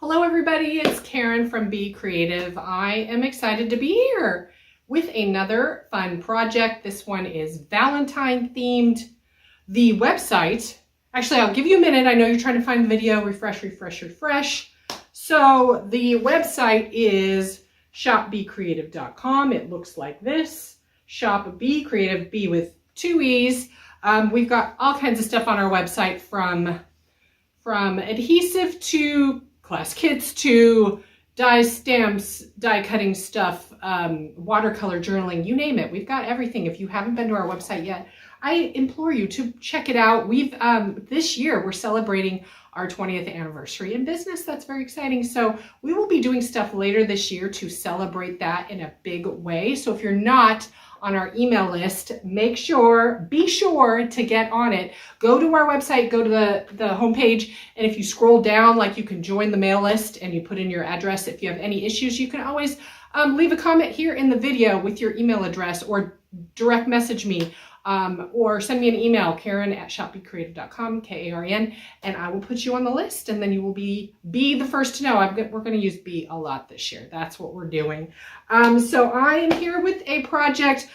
Hello everybody, it's Karen from Be Creative. I am excited to be here with another fun project. This one is Valentine themed. The website, actually I'll give you a minute. I know you're trying to find the video, refresh. So the website is shopbecreative.com. It looks like this. Shop Be Creative, B with two E's. We've got all kinds of stuff on our website from adhesive to class kits to die stamps, die cutting stuff, watercolor journaling, you name it. We've got everything. If you haven't been to our website yet, I implore you to check it out. We've this year we're celebrating our 20th anniversary in business. That's very exciting. So we will be doing stuff later this year to celebrate that in a big way. So if you're not on our email list, be sure to get on it. Go to our website, go to the homepage, and if you scroll down, like you can join the mail list and you put in your address. If you have any issues, you can always leave a comment here in the video with your email address or direct message me or send me an email, Karen@shopbecreative.com, K-A-R-N, and I will put you on the list and then you will be the first to know. We're going to use be a lot this year. That's what we're doing. So I am here with a project.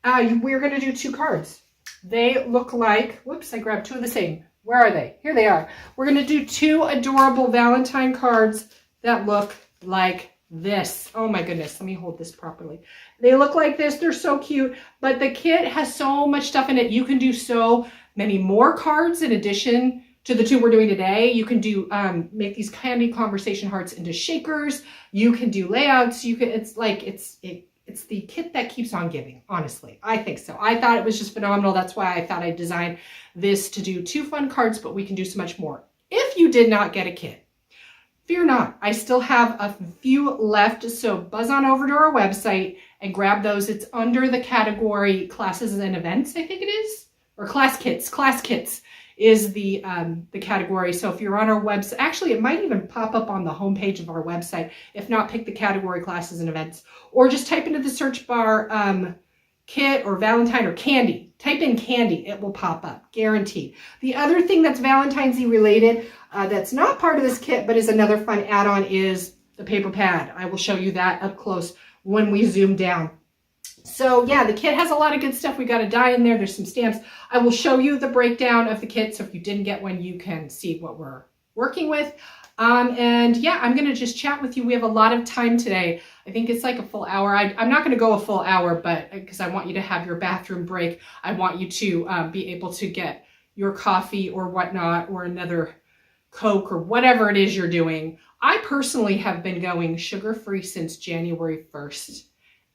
We're going to do two cards. They look like, whoops, I grabbed two of the same. Where are they? Here they are. We're going to do two adorable Valentine cards that look like this. Oh my goodness, let me hold this properly. They look like this. They're so cute, but the kit has so much stuff in it. You can do so many more cards in addition to the two we're doing today. You can do make these candy conversation hearts into shakers. You can do layouts. You can, it's the kit that keeps on giving, honestly. I think so. I thought it was just phenomenal. That's why I thought I'd design this to do two fun cards, but we can do so much more. If you did not get a kit, fear not, I still have a few left, so buzz on over to our website and grab those. It's under the category classes and events, I think it is, or class kits. Class kits is the category. So if you're on our website, actually it might even pop up on the homepage of our website. If not, pick the category classes and events, or just type into the search bar kit or Valentine or candy. Type in candy, it will pop up, guaranteed. The other thing that's Valentine's-y related, that's not part of this kit, but is another fun add-on, is the paper pad. I will show you that up close when we zoom down. So yeah, the kit has a lot of good stuff. We got a die in there. There's some stamps. I will show you the breakdown of the kit. So if you didn't get one, you can see what we're working with. And yeah, I'm going to just chat with you. We have a lot of time today. I think it's like a full hour. I'm not going to go a full hour, but because I want you to have your bathroom break. I want you to be able to get your coffee or whatnot, or another Coke or whatever it is you're doing. I personally have been going sugar-free since January 1st.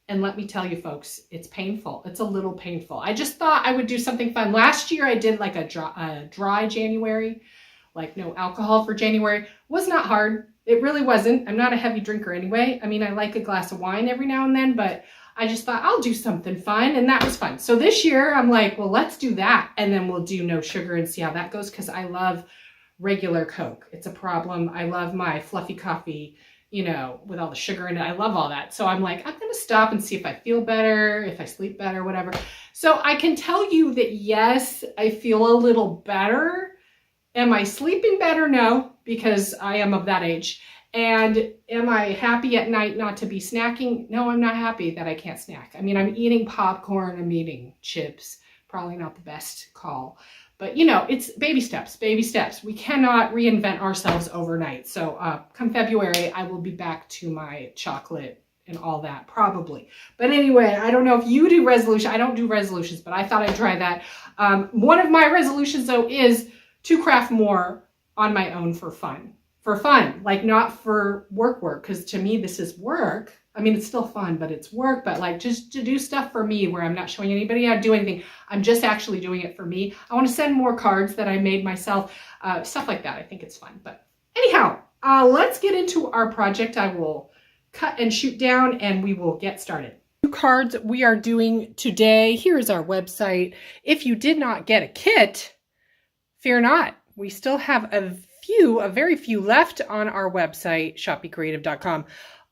And let me tell you folks, it's painful. It's a little painful. I just thought I would do something fun. Last year I did like a dry January, like no alcohol for January. Was not hard. It really wasn't. I'm not a heavy drinker anyway. I mean, I like a glass of wine every now and then, but I just thought I'll do something fun, and that was fun. So this year I'm like, well, let's do that. And then we'll do no sugar and see how that goes, because I love regular Coke. It's a problem. I love my fluffy coffee, you know, with all the sugar in it. I love all that. So I'm like, I'm going to stop and see if I feel better, if I sleep better, whatever. So I can tell you that, yes, I feel a little better. Am I sleeping better? No, because I am of that age. And am I happy at night not to be snacking? No, I'm not happy that I can't snack. I mean, I'm eating popcorn, I'm eating chips. Probably not the best call. But, you know, it's baby steps, baby steps. We cannot reinvent ourselves overnight. So come February, I will be back to my chocolate and all that, probably. But anyway, I don't know if you do resolution. I don't do resolutions, but I thought I'd try that. One of my resolutions, though, is to craft more on my own for fun. For fun, like not for work, because to me, this is work. I mean, it's still fun, but it's work, but like just to do stuff for me where I'm not showing anybody how to do anything. I'm just actually doing it for me. I want to send more cards that I made myself, stuff like that. I think it's fun. But anyhow, let's get into our project. I will cut and shoot down and we will get started. Two cards we are doing today. Here is our website. If you did not get a kit, fear not. We still have a very few left on our website, shopbecreative.com.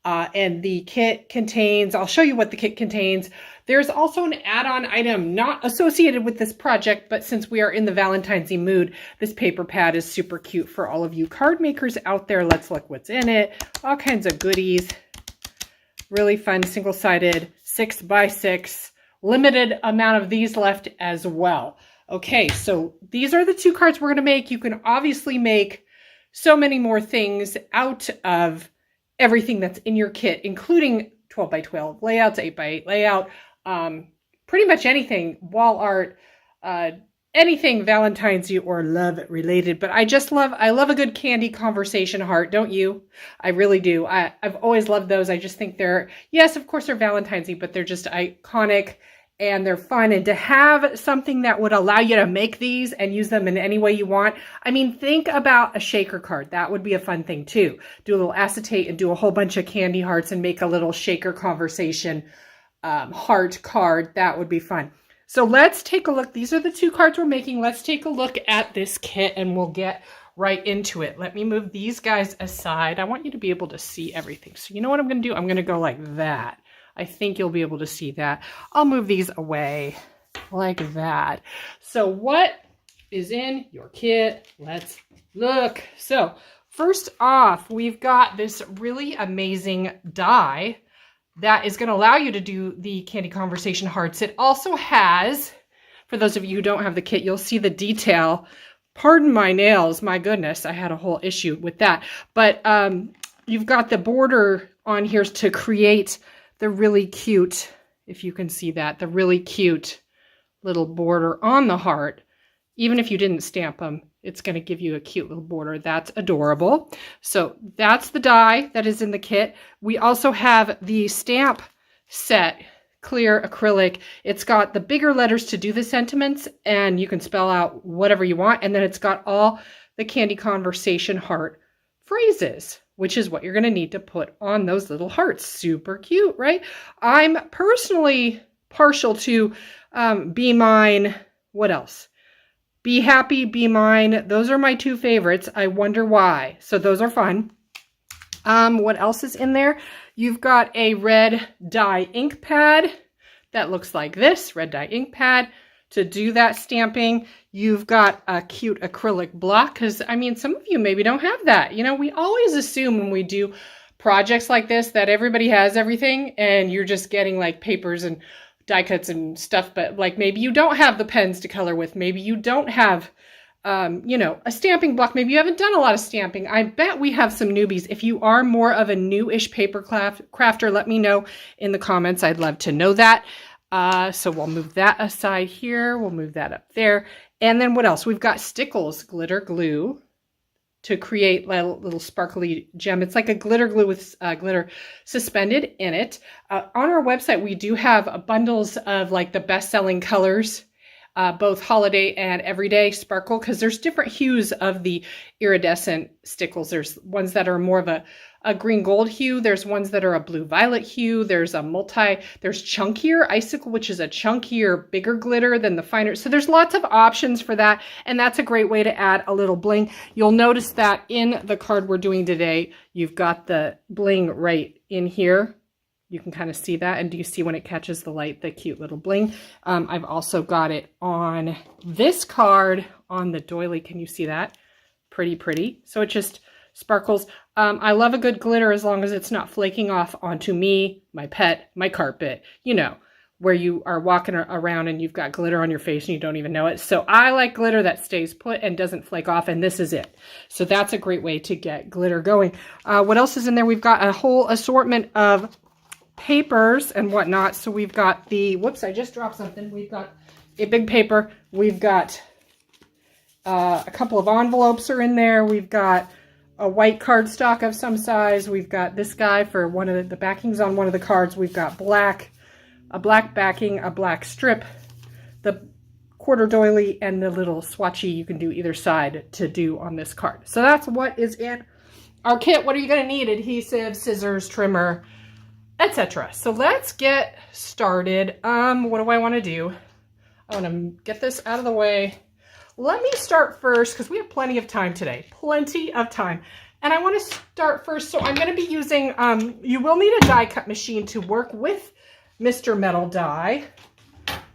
And the kit contains, I'll show you what the kit contains. There's also an add-on item not associated with this project, but since we are in the Valentine's mood, this paper pad is super cute for all of you card makers out there. Let's look what's in it. All kinds of goodies. Really fun, single-sided, 6x6. Limited amount of these left as well. Okay, so these are the 2 cards we're going to make. You can obviously make so many more things out of everything that's in your kit, including 12x12 layouts, 8x8 layout, pretty much anything, wall art, anything Valentine's or love related. But I love a good candy conversation heart, don't you? I really do. I've always loved those. I just think they're, yes, of course they're Valentine's, but they're just iconic and they're fun. And to have something that would allow you to make these and use them in any way you want. I mean, think about a shaker card. That would be a fun thing too. Do a little acetate and do a whole bunch of candy hearts and make a little shaker conversation heart card. That would be fun. So let's take a look. These are the 2 cards we're making. Let's take a look at this kit and we'll get right into it. Let me move these guys aside. I want you to be able to see everything. So you know what I'm going to do? I'm going to go like that. I think you'll be able to see that. I'll move these away like that. So what is in your kit? Let's look. So first off, we've got this really amazing die that is going to allow you to do the candy conversation hearts. It also has, for those of you who don't have the kit, you'll see the detail. Pardon my nails. My goodness, I had a whole issue with that. But you've got the border on here to create the really cute, if you can see that, the really cute little border on the heart. Even if you didn't stamp them, it's going to give you a cute little border. That's adorable. So that's the die that is in the kit. We also have the stamp set, clear acrylic. It's got the bigger letters to do the sentiments, and you can spell out whatever you want. And then it's got all the candy conversation heart phrases, which is what you're going to need to put on those little hearts. Super cute, right? I'm personally partial to Be Mine. What else? Be Happy, Be Mine. Those are my 2 favorites. I wonder why. So those are fun. What else is in there? You've got a red dye ink pad that looks like this, red dye ink pad to do that stamping. You've got a cute acrylic block because, I mean, some of you maybe don't have that. You know, we always assume when we do projects like this that everybody has everything and you're just getting like papers and die cuts and stuff, but like maybe you don't have the pens to color with. Maybe you don't have, you know, a stamping block. Maybe you haven't done a lot of stamping. I bet we have some newbies. If you are more of a newish paper crafter, let me know in the comments. I'd love to know that. So we'll move that aside here. We'll move that up there. And then what else? We've got Stickles glitter glue to create little sparkly gem. It's like a glitter glue with glitter suspended in it. On our website, we do have bundles of like the best-selling colors, both holiday and everyday sparkle, because there's different hues of the iridescent stickles. There's ones that are more of a green gold hue. There's ones that are a blue violet hue. There's chunkier icicle, which is a chunkier, bigger glitter than the finer. So there's lots of options for that. And that's a great way to add a little bling. You'll notice that in the card we're doing today, you've got the bling right in here. You can kind of see that. And do you see when it catches the light, the cute little bling? I've also got it on this card on the doily. Can you see that? Pretty, pretty. So it just sparkles. I love a good glitter as long as it's not flaking off onto me, my pet, my carpet, you know, where you are walking around and you've got glitter on your face and you don't even know it. So I like glitter that stays put and doesn't flake off, and this is it. So that's a great way to get glitter going. What else is in there? We've got a whole assortment of papers and whatnot. So we've got the, whoops, I just dropped something. We've got a big paper. We've got a couple of envelopes are in there. We've got a white cardstock of some size. We've got this guy for one of the backings on one of the cards. We've got a black backing, a black strip, the quarter doily, and the little swatchy you can do either side to do on this card. So that's what is in our kit. What are you going to need? Adhesive, scissors, trimmer, etc. So let's get started. What do I want to do? I want to get this out of the way. Let me start first because we have plenty of time today. Plenty of time. And I want to start first. So I'm going to be using, you will need a die cut machine to work with Mr. Metal Die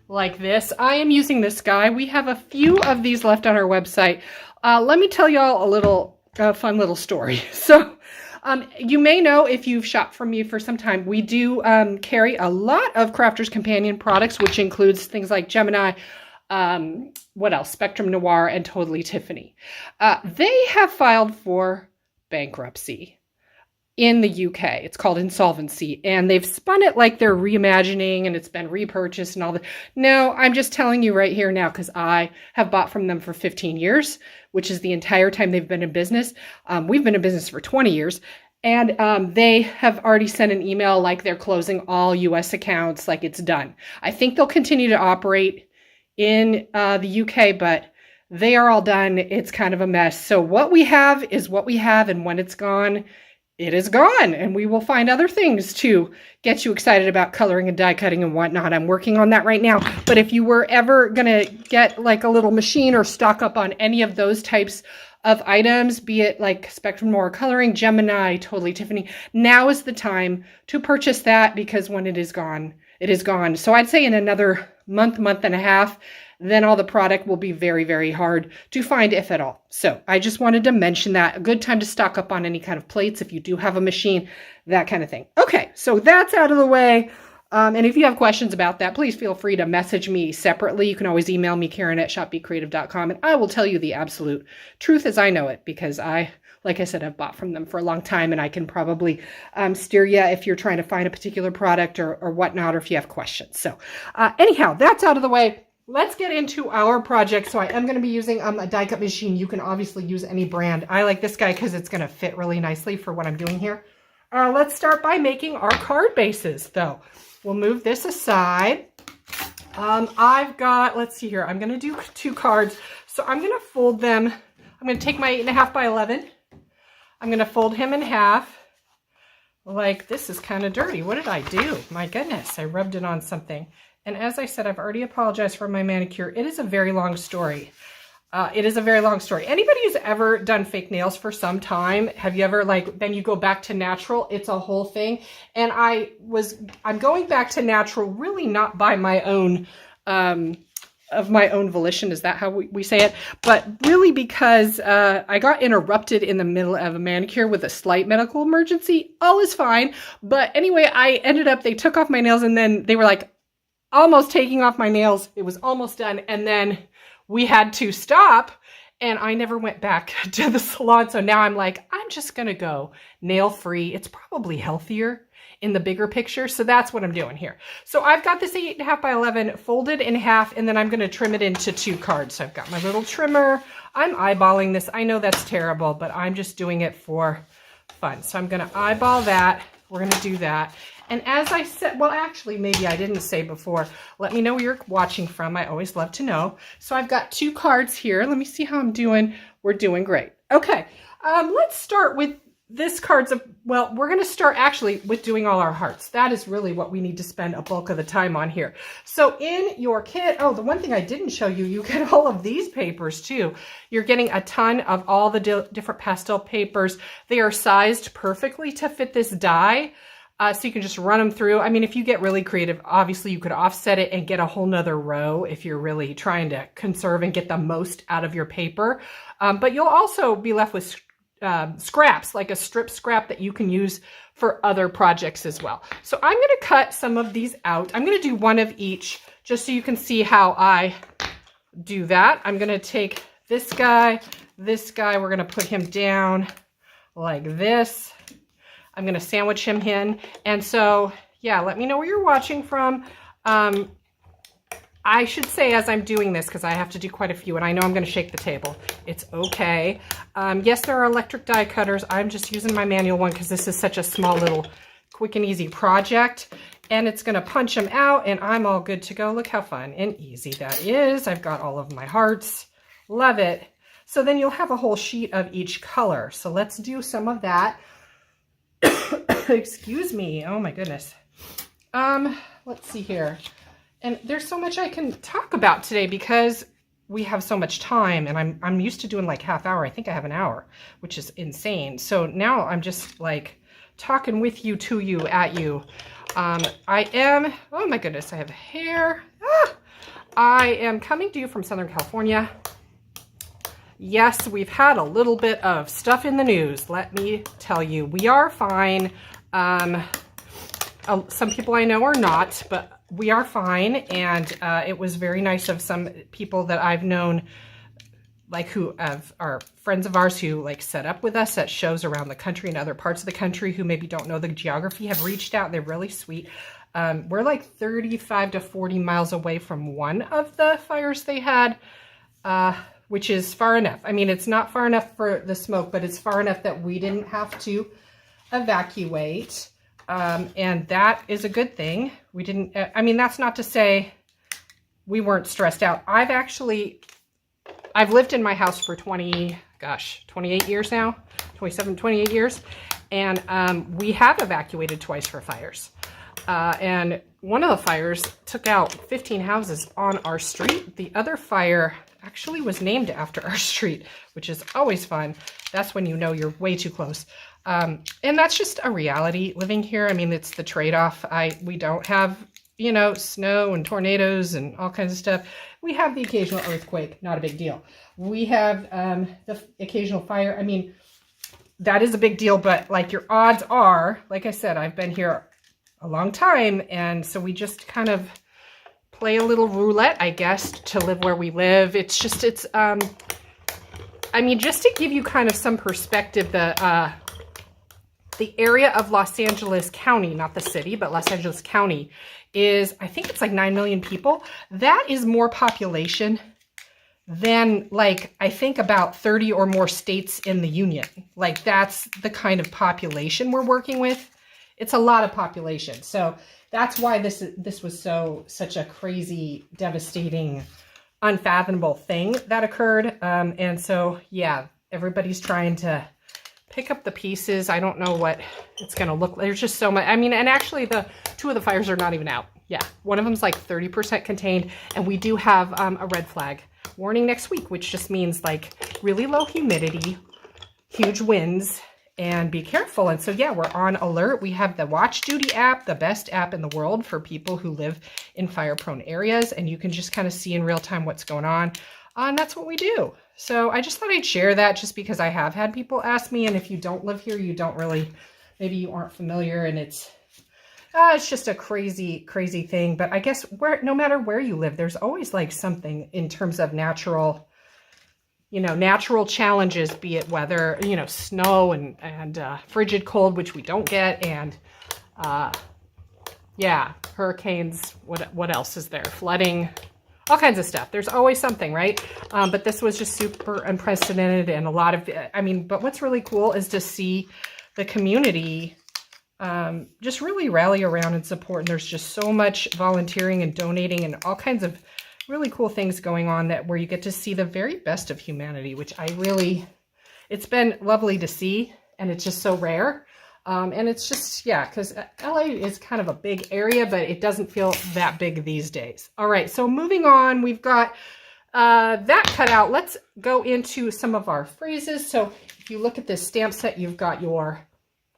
like this. I am using this guy. We have a few of these left on our website. Let me tell y'all a little fun little story. So you may know if you've shopped from me for some time, we do carry a lot of Crafter's Companion products, which includes things like Gemini, what else? Spectrum Noir and Totally Tiffany. They have filed for bankruptcy in the UK. It's called insolvency, and they've spun it like they're reimagining and it's been repurchased and all that. No, I'm just telling you right here now because I have bought from them for 15 years, which is the entire time they've been in business. We've been in business for 20 years, and they have already sent an email like they're closing all US accounts, like it's done. I think they'll continue to operate in the UK, but they are all done. It's kind of a mess. So what we have is what we have, and when it's gone, it is gone, and we will find other things to get you excited about coloring and die cutting and whatnot. I'm working on that right now. But if you were ever going to get like a little machine or stock up on any of those types of items, be it like Spectrum Noir coloring, Gemini, Totally Tiffany, now is the time to purchase that, because when it is gone, it is gone. So I'd say in another month and a half, then all the product will be very, very hard to find, if at all. So I just wanted to mention that. A good time to stock up on any kind of plates if you do have a machine, that kind of thing. Okay, so that's out of the way. And if you have questions about that, please feel free to message me separately. You can always email me, Karen@shopbecreative.com, and I will tell you the absolute truth as I know it, because like I said, I've bought from them for a long time, and I can probably steer you if you're trying to find a particular product or whatnot, or if you have questions. So anyhow, that's out of the way. Let's get into our project. So I am going to be using a die cut machine. You can obviously use any brand. I like this guy because it's going to fit really nicely for what I'm doing here. Let's start by making our card bases, though. We'll move this aside. I've got, let's see here. I'm going to do 2 cards. So I'm going to fold them. I'm going to take my 8.5 by 11. I'm going to fold him in half. Like, this is kind of dirty. What did I do? My goodness, I rubbed it on something. And as I said, I've already apologized for my manicure. It is a very long story. It is a very long story. Anybody who's ever done fake nails for some time, have you ever, like, then you go back to natural? It's a whole thing. And I'm going back to natural really not by my own, of my own volition. Is that how we say it? But really because I got interrupted in the middle of a manicure with a slight medical emergency. All is fine. But anyway, they took off my nails, and then they were like, almost taking off my nails. It was almost done. And then we had to stop, and I never went back to the salon. So now I'm like, I'm just going to go nail free. It's probably healthier in the bigger picture. So that's what I'm doing here. So I've got this 8.5 by 11 folded in half, and then I'm going to trim it into 2 cards. So I've got my little trimmer. I'm eyeballing this. I know that's terrible, but I'm just doing it for fun. So I'm going to eyeball that. We're going to do that. And as I said, well, actually, maybe I didn't say before, let me know where you're watching from. I always love to know. So I've got 2 cards here. Let me see how I'm doing. We're doing great. Okay, let's start with this card's, well, we're going to start actually with doing all our hearts. That is really what we need to spend a bulk of the time on here. So in your kit, oh, the one thing I didn't show you, you get all of these papers too. You're getting a ton of all the different pastel papers. They are sized perfectly to fit this die. So you can just run them through. I mean, if you get really creative, obviously you could offset it and get a whole nother row if you're really trying to conserve and get the most out of your paper. But you'll also be left with scraps, like a strip scrap that you can use for other projects as well. So I'm going to cut some of these out. I'm going to do 1 of each just so you can see how I do that. I'm going to take this guy, we're going to put him down like this. I'm going to sandwich him in. And so, yeah, let me know where you're watching from. I should say as I'm doing this, because I have to do quite a few, and I know I'm going to shake the table. It's okay. Yes, there are electric die cutters. I'm just using my manual one because this is such a small little quick and easy project. And it's going to punch them out, and I'm all good to go. Look how fun and easy that is. I've got all of my hearts. Love it. So then you'll have a whole sheet of each color. So let's do some of that. Excuse me. Oh my goodness. Let's see here. And there's so much I can talk about today because we have so much time, and I'm used to doing like half hour. I think I have an hour, which is insane. So now I'm just like talking with you, to you, at you. I am, oh my goodness, I have hair. I am coming to you from Southern California. Yes, we've had a little bit of stuff in the news. Let me tell you, we are fine. Some people I know are not, but we are fine. And it was very nice of some people that I've known, like who are friends of ours who like set up with us at shows around the country and other parts of the country who maybe don't know the geography, have reached out. They're really sweet. We're like 35 to 40 miles away from one of the fires they had, which is far enough. I mean, it's not far enough for the smoke, but it's far enough that we didn't have to evacuate. And that is a good thing. We didn't, I mean, that's not to say we weren't stressed out. I've lived in my house for 28 years now, 27, 28 years. And we have evacuated twice for fires. And one of the fires took out 15 houses on our street. The other fire actually was named after our street, which is always fun. That's when you know you're way too close. And that's just a reality living here. I mean, it's the trade-off. We don't have, you know, snow and tornadoes and all kinds of stuff. We have the occasional earthquake, not a big deal. We have the occasional fire. I mean, that is a big deal, but like your odds are, like I said, I've been here a long time, and so we just kind of play a little roulette, I guess, to live where we live. It's just, I mean, just to give you kind of some perspective, the area of Los Angeles County, not the city, but Los Angeles County is, I think it's like 9 million people. That is more population than like, I think about 30 or more states in the union. Like that's the kind of population we're working with. It's a lot of population. So that's why this was such a crazy, devastating, unfathomable thing that occurred. And so, yeah, everybody's trying to pick up the pieces. I don't know what it's going to look like. There's just so much. I mean, and actually two of the fires are not even out. Yeah. One of them's like 30% contained. And we do have a red flag warning next week, which just means like really low humidity, huge winds, and be careful. And so, yeah, we're on alert. We have the Watch Duty app, the best app in the world for people who live in fire-prone areas. And you can just kind of see in real time what's going on. And that's what we do. So I just thought I'd share that just because I have had people ask me. And if you don't live here, you don't really, maybe you aren't familiar, and it's just a crazy, crazy thing. But I guess no matter where you live, there's always like something in terms of natural challenges, be it weather, snow and frigid cold, which we don't get. And yeah, hurricanes, what else is there? Flooding, all kinds of stuff. There's always something, right? But this was just super unprecedented, and a lot of, but what's really cool is to see the community just really rally around and support. And there's just so much volunteering and donating and all kinds of really cool things going on where you get to see the very best of humanity, which it's been lovely to see, and it's just so rare. And it's just, yeah, because LA is kind of a big area, but it doesn't feel that big these days. All right, so moving on, we've got that cut out. Let's go into some of our phrases. So if you look at this stamp set, you've got your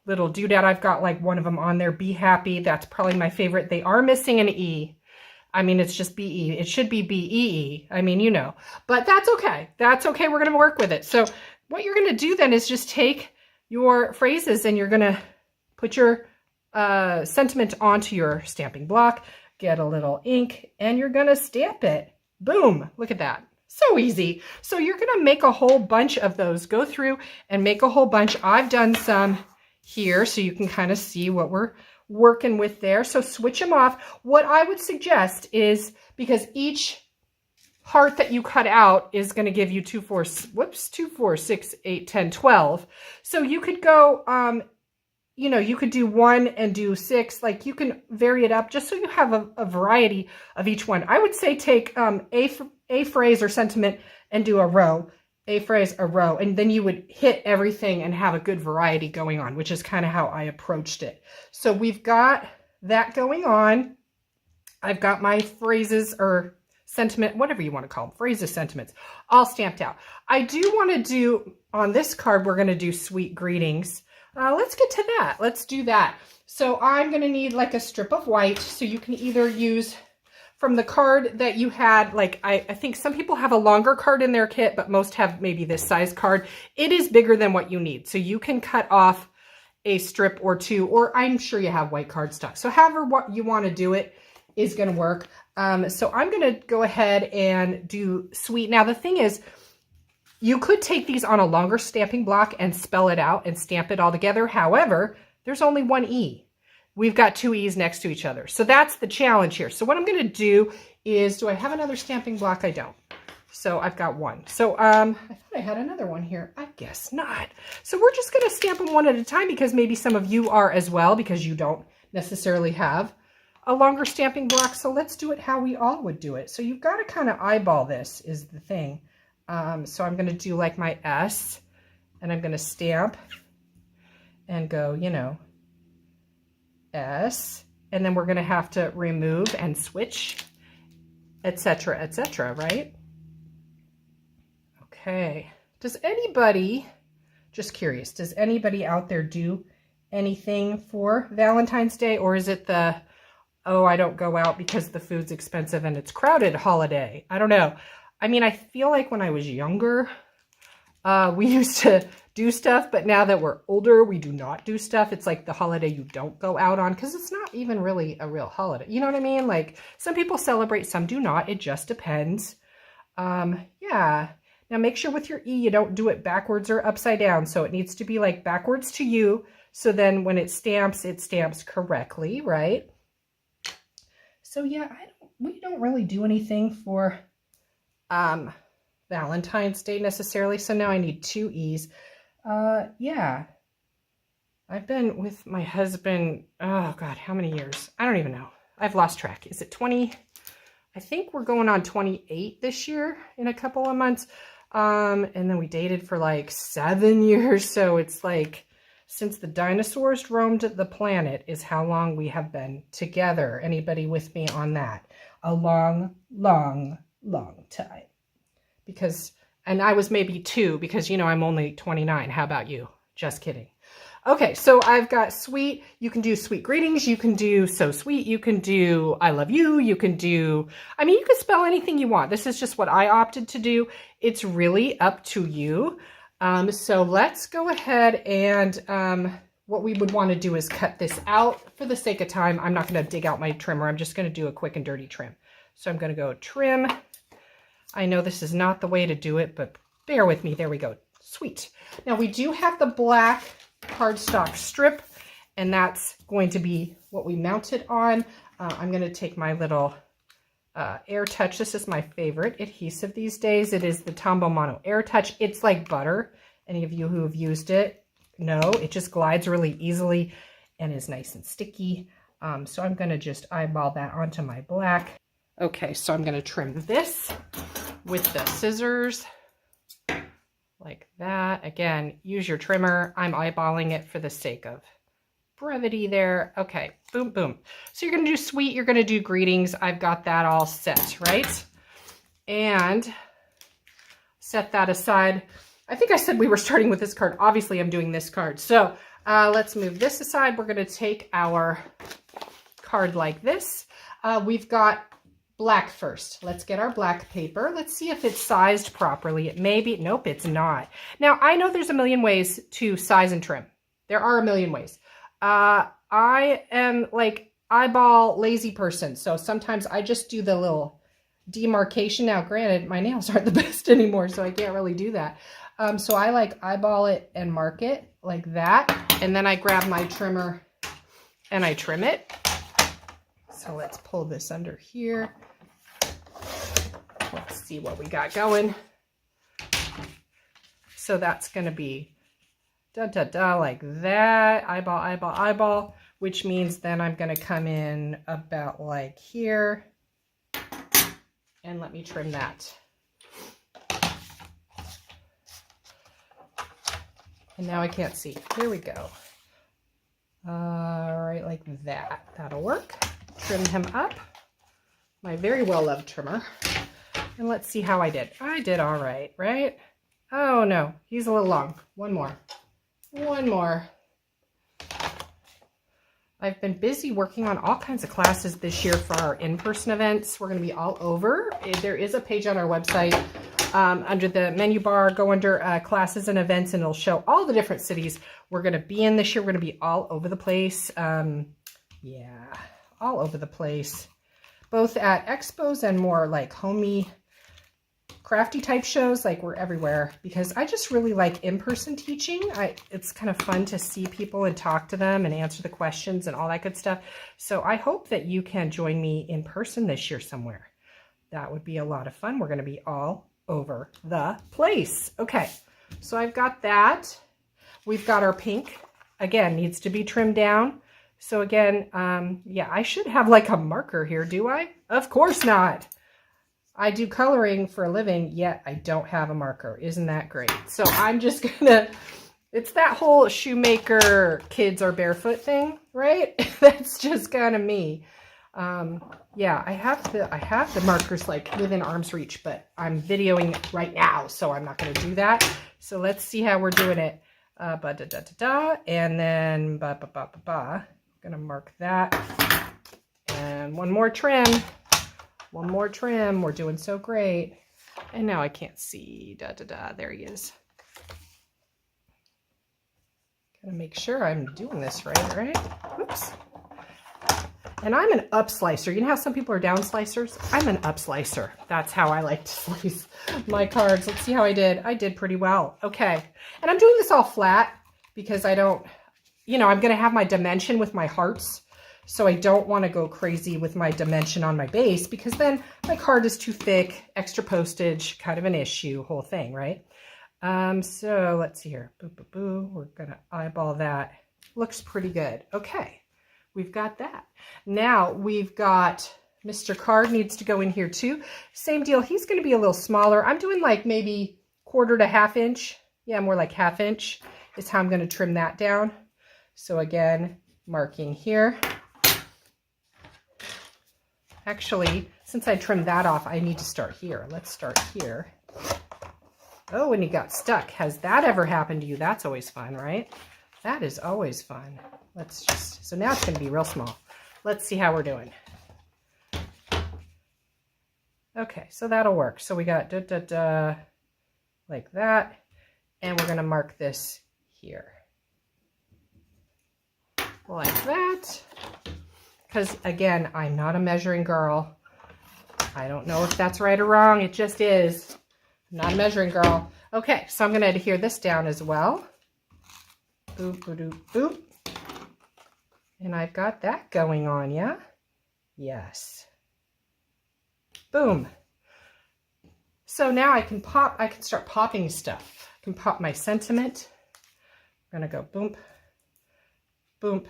little doodad. I've got like one of them on there, be happy. That's probably my favorite. They are missing an E. I mean, it's just B-E. It should be B-E-E. I mean, but that's okay. That's okay. We're going to work with it. So what you're going to do then is just take your phrases and you're going to put your sentiment onto your stamping block, get a little ink, and you're going to stamp it. Boom. Look at that. So easy. So you're going to make a whole bunch of those. Go through and make a whole bunch. I've done some here so you can kind of see what we're working with there. So switch them off. What I would suggest is, because each heart that you cut out is going to give you 2, 4, 6, 8, 10, 12. So you could go, you could do 1 and do 6. Like you can vary it up just so you have a variety of each one. I would say take a phrase or sentiment and do a row. A phrase, a row, and then you would hit everything and have a good variety going on, which is kind of how I approached it. So we've got that going on. I've got my phrases or sentiment, whatever you want to call them, phrases, sentiments, all stamped out. I do want to do, on this card, we're going to do sweet greetings. Let's get to that. Let's do that. So I'm going to need like a strip of white. So you can either use from the card that you had, like I think some people have a longer card in their kit, but most have maybe this size card. It is bigger than what you need. So you can cut off a strip or two, or I'm sure you have white cardstock. So however what you want to do it is going to work. So I'm going to go ahead and do sweet. Now the thing is, you could take these on a longer stamping block and spell it out and stamp it all together. However, there's only one E. We've got two E's next to each other. So that's the challenge here. So what I'm going to do is, do I have another stamping block? I don't. So I've got one. So I thought I had another one here. I guess not. So we're just going to stamp them one at a time, because maybe some of you are as well, because you don't necessarily have a longer stamping block. So let's do it how we all would do it. So you've got to kind of eyeball this is the thing. So I'm going to do like my S, and I'm going to stamp and go, you know, S, and then we're going to have to remove and switch, etc., right? Okay. Does anybody, just curious, does anybody out there do anything for Valentine's Day, or is it the, oh, I don't go out because the food's expensive and it's crowded holiday? I don't know. I mean, I feel like when I was younger, we used to do stuff, but now that we're older, we do not do stuff. It's like the holiday you don't go out on, because it's not even really a real holiday. You know what I mean? Like, some people celebrate, some do not. It just depends. Yeah. Now make sure with your E, you don't do it backwards or upside down. So it needs to be like backwards to you. So then when it stamps correctly, right? So yeah, we don't really do anything for Valentine's Day necessarily. So now I need two E's. Yeah, I've been with my husband, oh God, how many years? I don't even know. I've lost track. Is it 20? I think we're going on 28 this year in a couple of months. And then we dated for like 7 years. So it's like, since the dinosaurs roamed the planet is how long we have been together. Anybody with me on that? A long, long, long time. Because, and I was maybe 2, because, you know, I'm only 29. How about you? Just kidding. Okay, so I've got sweet. You can do sweet greetings. You can do so sweet. You can do I love you. You can do, I mean, you can spell anything you want. This is just what I opted to do. It's really up to you. So let's go ahead and what we would want to do is cut this out. For the sake of time, I'm not going to dig out my trimmer. I'm just going to do a quick and dirty trim. So I'm going to go trim. I know this is not the way to do it, but bear with me. There we go. Sweet. Now we do have the black cardstock strip, and that's going to be what we mount it on. I'm going to take my little Air Touch. This is my favorite adhesive these days. It is the Tombow Mono Air Touch. It's like butter. Any of you who have used it know it just glides really easily and is nice and sticky. So I'm going to just eyeball that onto my black. Okay, so I'm going to trim this with the scissors like that. Again, use your trimmer. I'm eyeballing it for the sake of brevity there. Okay, boom, boom. So you're going to do sweet, you're going to do greetings. I've got that all set, right? And set that aside. I think I said we were starting with this card. Obviously, I'm doing this card. So let's move this aside. We're going to take our card like this. We've got black first. Let's get our black paper. Let's see if it's sized properly. It may be. Nope, it's not. Now, I know there's a million ways to size and trim. There are a million ways. I am like eyeball lazy person. So sometimes I just do the little demarcation. Now, granted, my nails aren't the best anymore, so I can't really do that. So I like eyeball it and mark it like that. And then I grab my trimmer and I trim it. So let's pull this under here. Let's see what we got going. So that's going to be like that, eyeball, eyeball, eyeball, which means then I'm going to come in about like here. And let me trim that. And now I can't see. Here we go. All right, like that. That'll work. Trim him up. My very well-loved trimmer. And let's see how I did. I did all right, right? Oh no, he's a little long. One more. One more. I've been busy working on all kinds of classes this year for our in-person events. We're going to be all over. There is a page on our website under the menu bar. Go under classes and events, and it'll show all the different cities we're going to be in this year. We're going to be all over the place. Yeah, all over the place. Both at expos and more like homey, crafty type shows. Like, we're everywhere because I just really like in-person teaching. It's kind of fun to see people and talk to them and answer the questions and all that good stuff. So I hope that you can join me in person this year somewhere. That would be a lot of fun. We're going to be all over the place. Okay, so I've got that. We've got our pink. Again, needs to be trimmed down. So again, yeah, I should have like a marker here, do I? Of course not. I do coloring for a living, yet I don't have a marker. Isn't that great? So I'm just gonna, it's that whole shoemaker kids are barefoot thing, right? That's just kind of me. Yeah, I have the markers like within arm's reach, but I'm videoing right now, so I'm not gonna do that. So let's see how we're doing it. And then gonna mark that. And one more trim. One more trim. We're doing so great. And now I can't see. There he is. Gotta make sure I'm doing this right? Oops. And I'm an up slicer. You know how some people are down slicers? I'm an up slicer. That's how I like to slice my cards. Let's see how I did. I did pretty well. Okay. And I'm doing this all flat because I don't, you know, I'm going to have my dimension with my hearts. So I don't want to go crazy with my dimension on my base because then my card is too thick, extra postage, kind of an issue, whole thing, right? So let's see here. Boo, boo, boo. We're going to eyeball that. Looks pretty good. Okay. We've got that. Now we've got Mr. Card needs to go in here too. Same deal. He's going to be a little smaller. I'm doing like maybe 1/4 to 1/2 inch. Yeah, more like 1/2 inch is how I'm going to trim that down. So again, marking here. Actually, since I trimmed that off, I need to start here. Let's start here. Oh, and he got stuck. Has that ever happened to you? That's always fun, right? That is always fun. Let's just, so now it's going to be real small. Let's see how we're doing. Okay, so that'll work. So we got like that. And we're going to mark this here. Like that. Because again, I'm not a measuring girl. I don't know if that's right or wrong. It just is. I'm not a measuring girl. Okay, so I'm going to adhere this down as well. Boop, boop, boop, boop. And I've got that going on, yeah? Yes. Boom. So now I can start popping stuff. I can pop my sentiment. I'm going to go boom, boom.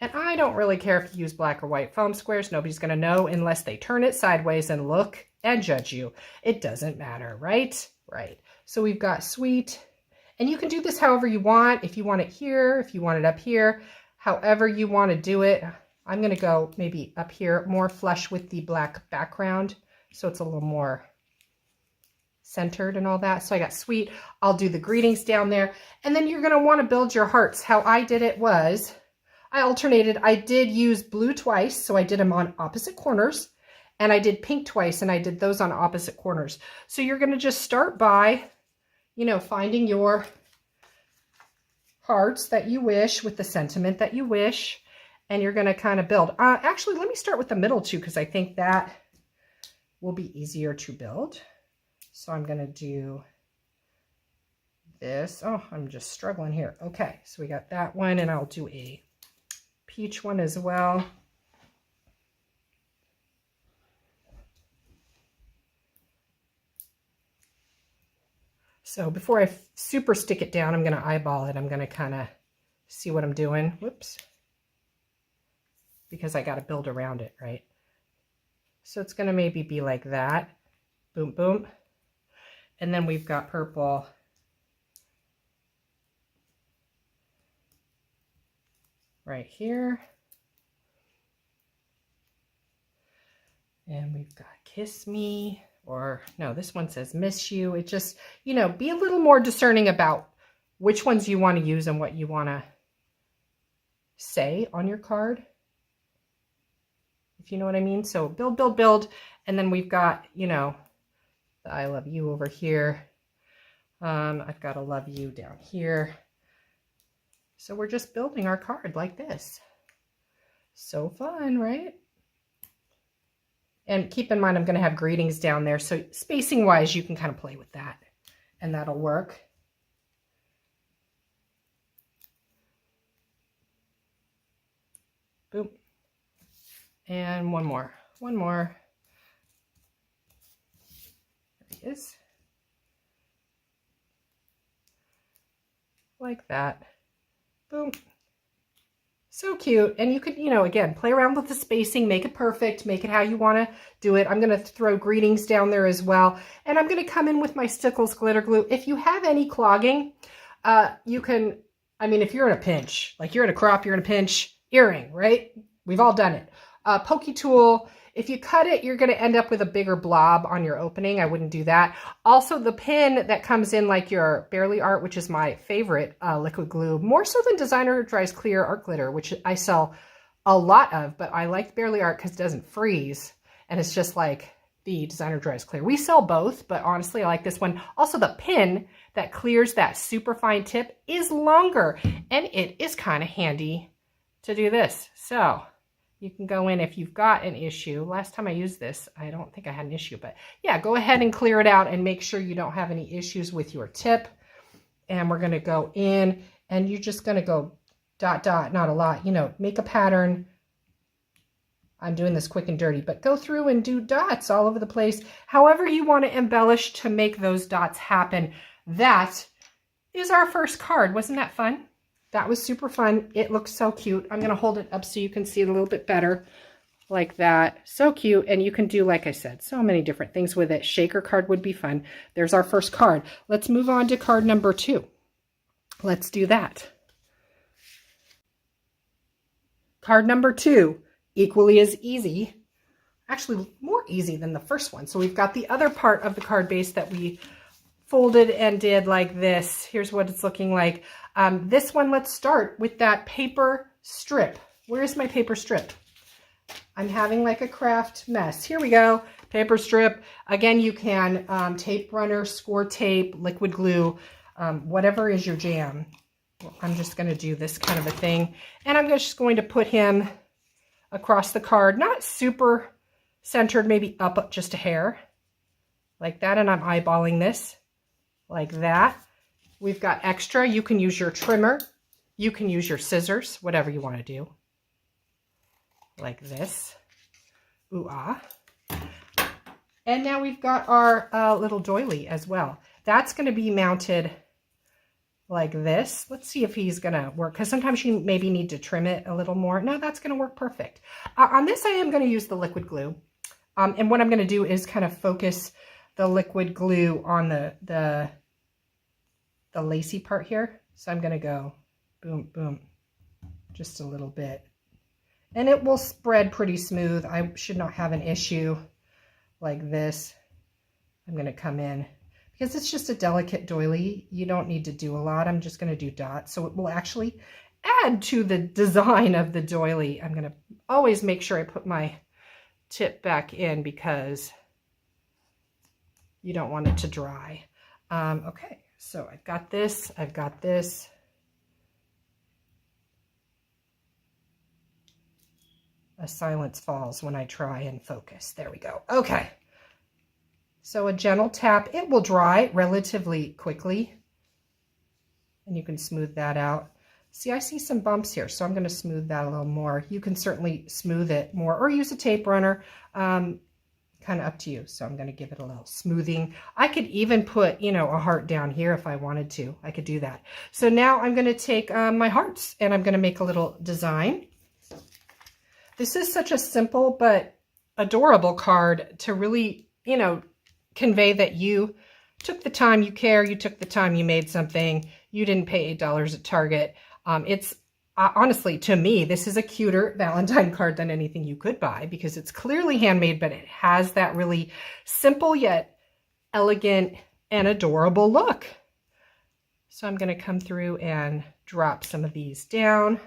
And I don't really care if you use black or white foam squares. Nobody's going to know unless they turn it sideways and look and judge you. It doesn't matter, right? Right. So we've got sweet. And you can do this however you want. If you want it here, if you want it up here, however you want to do it. I'm going to go maybe up here, more flush with the black background. So it's a little more centered and all that. So I got sweet. I'll do the greetings down there. And then you're going to want to build your hearts. How I did it was I alternated. I did use blue twice. So I did them on opposite corners. And I did pink twice. And I did those on opposite corners. So you're going to just start by, you know, finding your hearts that you wish with the sentiment that you wish, and you're going to kind of build. Actually, let me start with the middle too, because I think that will be easier to build. So I'm going to do this. Oh, I'm just struggling here. Okay, so we got that one, and I'll do a peach one as well. So before I super stick it down, I'm going to eyeball it. I'm going to kind of see what I'm doing. Whoops. Because I got to build around it, right? So it's going to maybe be like that. Boom, boom. And then we've got purple. Right here. And we've got kiss me, or no, this one says miss you. It just, you know, be a little more discerning about which ones you want to use and what you want to say on your card, if you know what I mean. So build, build, build. And then we've got, you know, the I love you over here. I've got a love you down here. So we're just building our card like this. So fun, right? And keep in mind, I'm going to have greetings down there. So spacing wise, you can kind of play with that and that'll work. Boom. And one more. There he is. Like that. Boom. So cute. And you could, you know, again, play around with the spacing, make it perfect, make it how you want to do it. I'm going to throw greetings down there as well. And I'm going to come in with my Stickles glitter glue. If you have any clogging, you can, I mean, if you're in a pinch, like you're in a crop, you're in a pinch, earring, right? We've all done it. Pokey tool. If you cut it, you're going to end up with a bigger blob on your opening. I wouldn't do that. Also, the pin that comes in like your Barely Art, which is my favorite liquid glue, more so than Designer Dries Clear Art Glitter, which I sell a lot of, but I like Barely Art because it doesn't freeze. And it's just like the Designer Dries Clear. We sell both, but honestly, I like this one. Also, the pin that clears that super fine tip is longer, and it is kind of handy to do this. So you can go in if you've got an issue. Last time I used this, I don't think I had an issue, but yeah, go ahead and clear it out and make sure you don't have any issues with your tip. And we're going to go in and you're just going to go dot, dot, not a lot, you know, make a pattern. I'm doing this quick and dirty, but go through and do dots all over the place. However you want to embellish to make those dots happen. That is our first card. Wasn't that fun? That was super fun. It looks so cute. I'm going to hold it up so you can see it a little bit better. Like that. So cute. And you can do, like I said, so many different things with it. Shaker card would be fun. There's our first card. Let's move on to card number 2. Let's do that. Card number 2, equally as easy. Actually, more easy than the first one. So we've got the other part of the card base that we folded and did like this. Here's what it's looking like. This one, let's start with that paper strip. Where's my paper strip? I'm having like a craft mess. Here we go. Paper strip. Again, you can tape runner, score tape, liquid glue, whatever is your jam. Well, I'm just going to do this kind of a thing. And I'm just going to put him across the card. Not super centered, maybe up just a hair. Like that. And I'm eyeballing this. Like that. We've got extra. You can use your trimmer. You can use your scissors, whatever you want to do. Like this. Ooh, ah. And now we've got our little doily as well. That's going to be mounted like this. Let's see if he's going to work, because sometimes you maybe need to trim it a little more. No, that's going to work perfect. On this, I am going to use the liquid glue. And what I'm going to do is kind of focus the liquid glue on the lacy part here. So I'm going to go boom, boom, just a little bit. And it will spread pretty smooth. I should not have an issue like this. I'm going to come in because it's just a delicate doily. You don't need to do a lot. I'm just going to do dots. So it will actually add to the design of the doily. I'm going to always make sure I put my tip back in because you don't want it to dry. Okay, so I've got this. I've got this. A silence falls when I try and focus. There we go. Okay. So a gentle tap. It will dry relatively quickly. And you can smooth that out. See, I see some bumps here, so I'm going to smooth that a little more. You can certainly smooth it more or use a tape runner. Kind of up to you. So I'm going to give it a little smoothing. I could even put, you know, a heart down here if I wanted to. I could do that. So now I'm going to take my hearts and I'm going to make a little design. This is such a simple but adorable card to really, you know, convey that you took the time, you care, you took the time, you made something, you didn't pay $8 at Target. honestly, to me, this is a cuter Valentine card than anything you could buy because it's clearly handmade, but it has that really simple yet elegant and adorable look. So I'm going to come through and drop some of these down.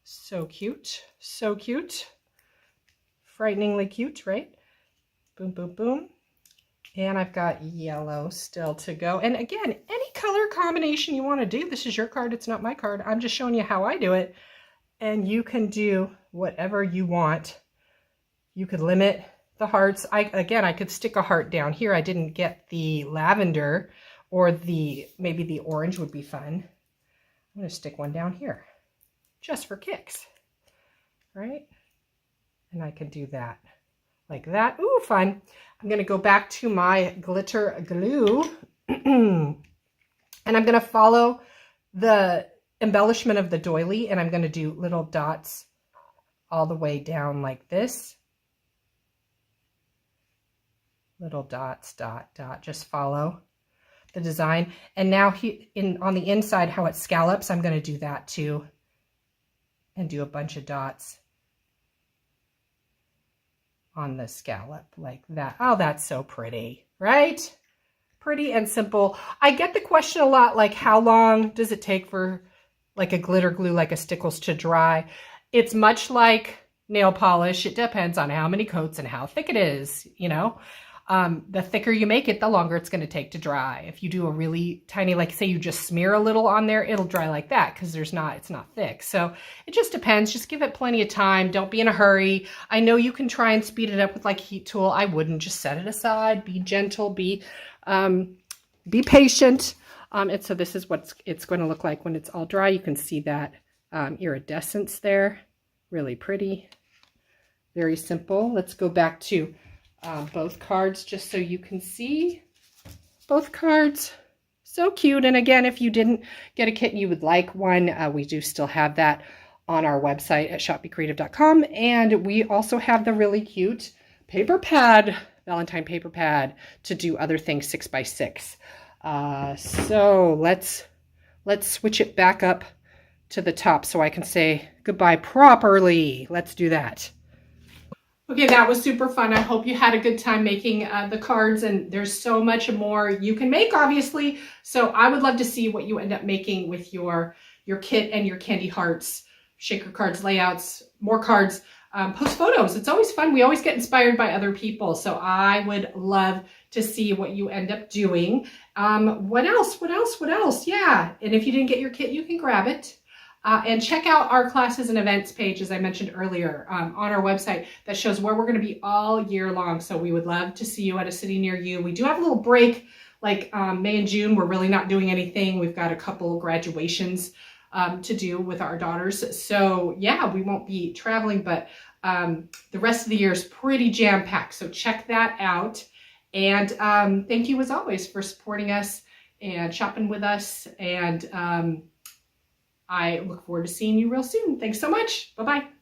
So cute, so cute. Frighteningly cute, right? Boom, boom, boom. And I've got yellow still to go. And again, any color combination you want to do, this is your card, it's not my card. I'm just showing you how I do it. And you can do whatever you want. You could limit the hearts. I could stick a heart down here. I didn't get the lavender, or maybe the orange would be fun. I'm going to stick one down here just for kicks, right? And I can do that like that. Ooh, fun. I'm going to go back to my glitter glue and I'm going to follow the embellishment of the doily, and I'm going to do little dots all the way down like this. Little dots, dot, dot, just follow the design. And now on the inside, how it scallops, I'm going to do that too and do a bunch of dots on the scallop like that. Oh, that's so pretty, right? Pretty and simple. I get the question a lot, like how long does it take for like a glitter glue, like a Stickles, to dry? It's much like nail polish. It depends on how many coats and how thick it is, you know. The thicker you make it, the longer it's going to take to dry. If you do a really tiny, like say you just smear a little on there, it'll dry like that because it's not thick. So it just depends. Just give it plenty of time. Don't be in a hurry. I know you can try and speed it up with like heat tool. I wouldn't. Just set it aside. Be gentle. Be patient. And so this is what it's going to look like when it's all dry. You can see that iridescence there. Really pretty. Very simple. Let's go back to both cards just so you can see both cards. So cute. And again, if you didn't get a kit and you would like one, we do still have that on our website at shopbecreative.com. And we also have the really cute paper pad, Valentine paper pad, to do other things 6x6. So let's switch it back up to the top so I can say goodbye properly. Let's do that. Okay, that was super fun. I hope you had a good time making the cards, and there's so much more you can make, obviously. So I would love to see what you end up making with your kit and your candy hearts, shaker cards, layouts, more cards. Post photos. It's always fun. We always get inspired by other people. So I would love to see what you end up doing. What else? Yeah. And if you didn't get your kit, you can grab it. And check out our classes and events page, as I mentioned earlier, on our website, that shows where we're going to be all year long. So we would love to see you at a city near you. We do have a little break, like May and June. We're really not doing anything. We've got a couple graduations to do with our daughters. So yeah, we won't be traveling, but the rest of the year is pretty jam-packed. So check that out. And thank you, as always, for supporting us and shopping with us. And I look forward to seeing you real soon. Thanks so much. Bye-bye.